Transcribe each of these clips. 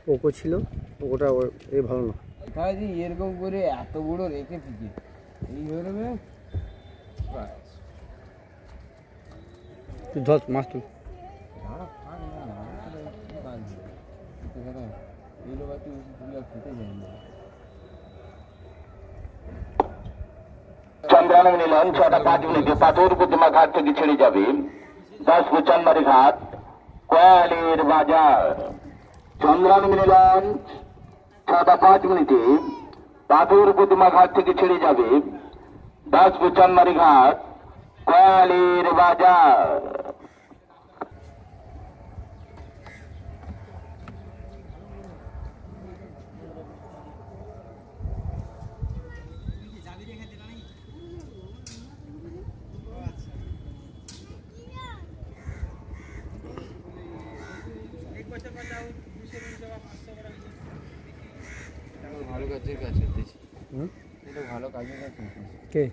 Poco ছিল, পোকোটা এ ভালো না। তাই যে এরকম করে এত বড় রেখে ফিকে এই হয়ে যাবে। তুই ধর মাছ তুই। চন্দ্রায়ণ মিলন 6:05 পাথর প্রতিমা ঘাট থেকে ছেড়ে যাবে 10 চানমারি ঘাট কয়ালির বাজার। চন্দ্রায়ণ মিলন 6:05 পাথর প্রতিমা ঘাট থেকে ছেড়ে যাবে 10 চানমারি ঘাট কয়ালির বাজার। ভালো কাজের কাজ করতেছি। এটা ভালো কাজের কাজ করতেছি। কে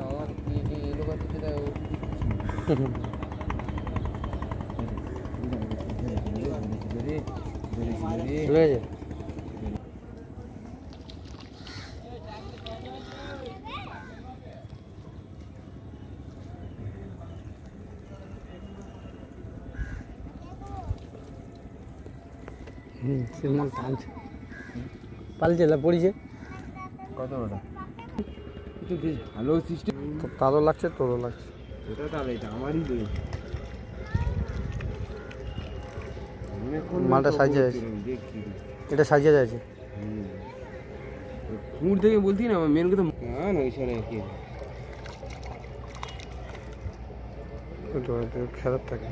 আমার এলো করতে চলে গেছে? সিলমাল টানছে, পালছে পড়িছে। কত ওটা একটু বেশ ভালো সিস্টেম। তারও লাগছে, তোরও লাগছে। এটা তাহলে এটা আমারই দেবে। মালটা সাজিয়ে আছে, এটা সাজিয়ে যাচ্ছে। কুড় থেকে বলতি না মেন কথা না ওই সারে কি খেলার থাকে।